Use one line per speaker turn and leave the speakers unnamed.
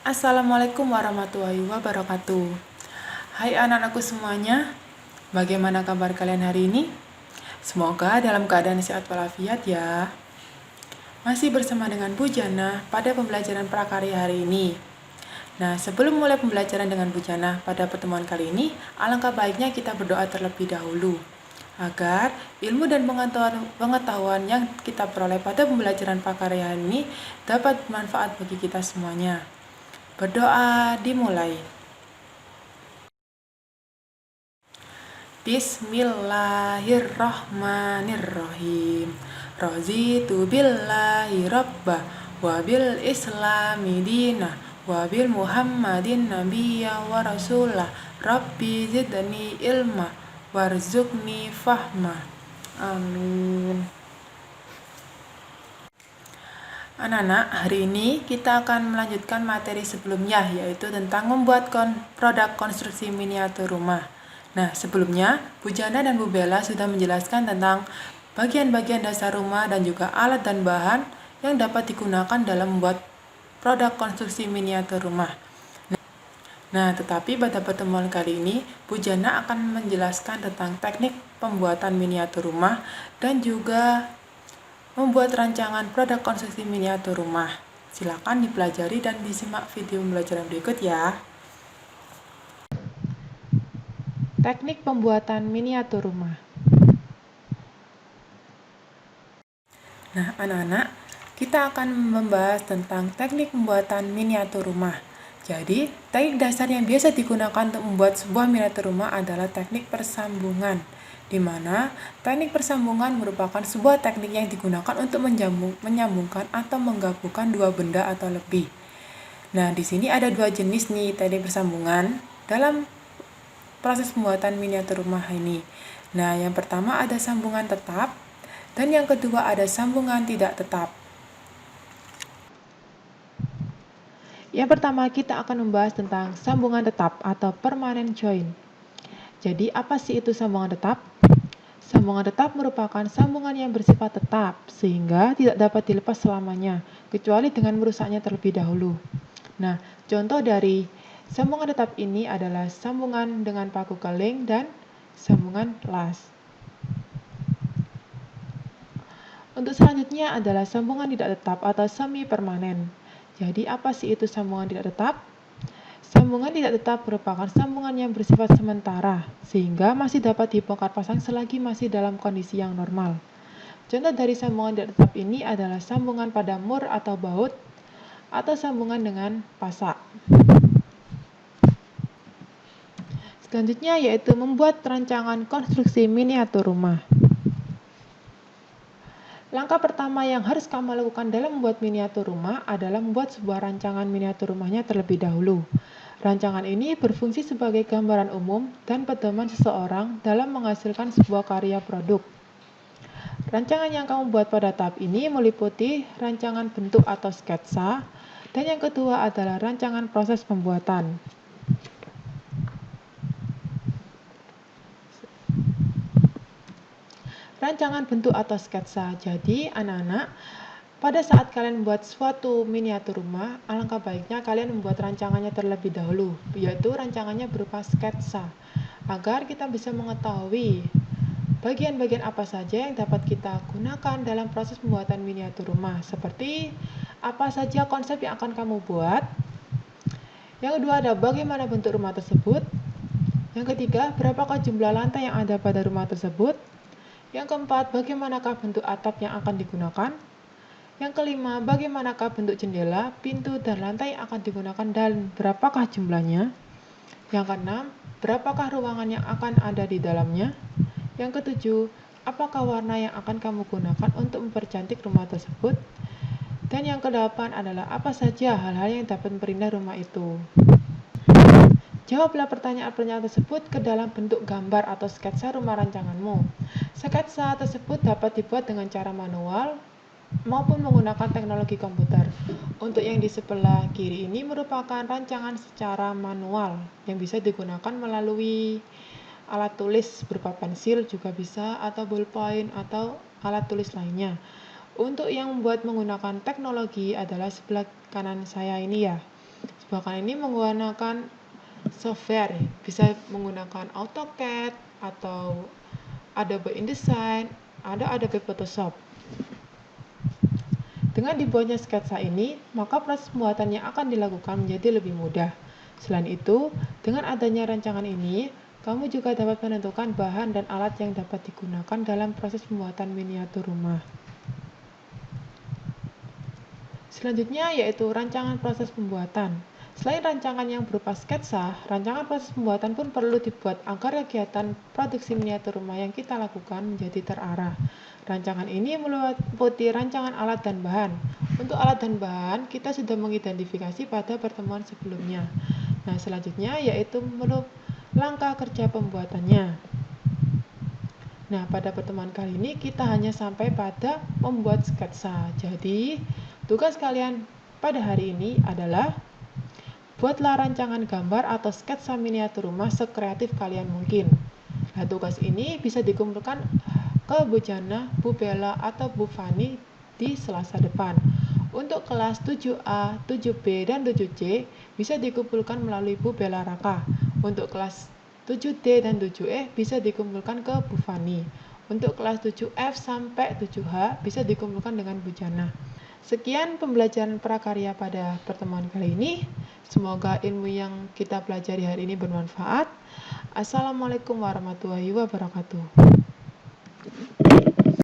Assalamualaikum warahmatullahi wabarakatuh. Hai anak-anakku semuanya, bagaimana kabar kalian hari ini? Semoga dalam keadaan sehat walafiat ya. Masih bersama dengan Bu Jana pada pembelajaran prakarya hari ini. Nah, sebelum mulai pembelajaran dengan Bu Jana pada pertemuan kali ini, alangkah baiknya kita berdoa terlebih dahulu agar ilmu dan pengetahuan yang kita peroleh pada pembelajaran prakarya ini dapat bermanfaat bagi kita semuanya. Berdoa dimulai. Bismillahirrahmanirrahim. Raditu billahi rabbah wa bil islami dinah wa bil muhammadin nabiyya wa rasulah. Rabbi zidni ilma warzuqni fahma. Amin. Anak-anak, hari ini kita akan melanjutkan materi sebelumnya, yaitu tentang membuat produk konstruksi miniatur rumah. Nah, sebelumnya Bu Jana dan Bu Bella sudah menjelaskan tentang bagian-bagian dasar rumah dan juga alat dan bahan yang dapat digunakan dalam membuat produk konstruksi miniatur rumah. Nah, tetapi pada pertemuan kali ini, Bu Jana akan menjelaskan tentang teknik pembuatan miniatur rumah dan juga membuat rancangan produk konstruksi miniatur rumah. Silakan dipelajari dan disimak video pembelajaran berikut ya. Teknik pembuatan miniatur rumah. Nah, anak-anak, kita akan membahas tentang teknik pembuatan miniatur rumah. Jadi, teknik dasar yang biasa digunakan untuk membuat sebuah miniatur rumah adalah teknik persambungan, di mana teknik persambungan merupakan sebuah teknik yang digunakan untuk menyambungkan atau menggabungkan dua benda atau lebih. Nah, di sini ada dua jenis nih teknik persambungan dalam proses pembuatan miniatur rumah ini. Nah, yang pertama ada sambungan tetap dan yang kedua ada sambungan tidak tetap. Yang pertama kita akan membahas tentang sambungan tetap atau permanent joint. Jadi apa sih itu sambungan tetap? Sambungan tetap merupakan sambungan yang bersifat tetap sehingga tidak dapat dilepas selamanya kecuali dengan merusaknya terlebih dahulu. Nah, contoh dari sambungan tetap ini adalah sambungan dengan paku keling dan sambungan las. Untuk selanjutnya adalah sambungan tidak tetap atau semi permanen. Jadi apa sih itu sambungan tidak tetap? Sambungan tidak tetap merupakan sambungan yang bersifat sementara sehingga masih dapat dibongkar pasang selagi masih dalam kondisi yang normal. Contoh dari sambungan tidak tetap ini adalah sambungan pada mur atau baut atau sambungan dengan pasak. Selanjutnya yaitu membuat rancangan konstruksi miniatur rumah. Langkah pertama yang harus kamu lakukan dalam membuat miniatur rumah adalah membuat sebuah rancangan miniatur rumahnya terlebih dahulu. Rancangan ini berfungsi sebagai gambaran umum dan pedoman seseorang dalam menghasilkan sebuah karya produk. Rancangan yang kamu buat pada tahap ini meliputi rancangan bentuk atau sketsa, dan yang kedua adalah rancangan proses pembuatan. Rancangan bentuk atau sketsa. Jadi, anak-anak, pada saat kalian membuat suatu miniatur rumah, alangkah baiknya kalian membuat rancangannya terlebih dahulu, yaitu rancangannya berupa sketsa, agar kita bisa mengetahui bagian-bagian apa saja yang dapat kita gunakan dalam proses pembuatan miniatur rumah, seperti apa saja konsep yang akan kamu buat. Yang kedua ada bagaimana bentuk rumah tersebut. Yang ketiga, berapakah jumlah lantai yang ada pada rumah tersebut. Yang keempat, bagaimanakah bentuk atap yang akan digunakan. Yang kelima, bagaimanakah bentuk jendela, pintu, dan lantai yang akan digunakan dan berapakah jumlahnya. Yang keenam, berapakah ruangan yang akan ada di dalamnya. Yang ketujuh, apakah warna yang akan kamu gunakan untuk mempercantik rumah tersebut. Dan yang kedelapan adalah apa saja hal-hal yang dapat memperindah rumah itu. Jawablah pertanyaan-pertanyaan tersebut ke dalam bentuk gambar atau sketsa rumah rancanganmu. Sketsa tersebut dapat dibuat dengan cara manual maupun menggunakan teknologi komputer. Untuk yang di sebelah kiri ini merupakan rancangan secara manual yang bisa digunakan melalui alat tulis berupa pensil juga bisa, atau ballpoint atau alat tulis lainnya. Untuk yang membuat menggunakan teknologi adalah sebelah kanan saya ini ya. Bahkan ini menggunakan software, bisa menggunakan AutoCAD atau Adobe InDesign, ada Adobe Photoshop. Dengan dibuatnya sketsa ini, maka proses pembuatannya akan dilakukan menjadi lebih mudah. Selain itu, dengan adanya rancangan ini, kamu juga dapat menentukan bahan dan alat yang dapat digunakan dalam proses pembuatan miniatur rumah. Selanjutnya yaitu rancangan proses pembuatan. Selain rancangan yang berupa sketsa, rancangan proses pembuatan pun perlu dibuat agar kegiatan produksi miniatur rumah yang kita lakukan menjadi terarah. Rancangan ini meliputi rancangan alat dan bahan. Untuk alat dan bahan, kita sudah mengidentifikasi pada pertemuan sebelumnya. Nah, selanjutnya yaitu langkah kerja pembuatannya. Nah, pada pertemuan kali ini kita hanya sampai pada membuat sketsa. Jadi, tugas kalian pada hari ini adalah buatlah rancangan gambar atau sketsa miniatur rumah sekreatif kalian mungkin. Nah, tugas ini bisa dikumpulkan ke Bu Jana, Bu Bella, atau Bu Fani di Selasa depan. Untuk kelas 7A, 7B, dan 7C bisa dikumpulkan melalui Bu Bella Raka. Untuk kelas 7D dan 7E bisa dikumpulkan ke Bu Fani. Untuk kelas 7F sampai 7H bisa dikumpulkan dengan Bu Jana. Sekian pembelajaran prakarya pada pertemuan kali ini. Semoga ilmu yang kita pelajari hari ini bermanfaat. Assalamualaikum warahmatullahi wabarakatuh.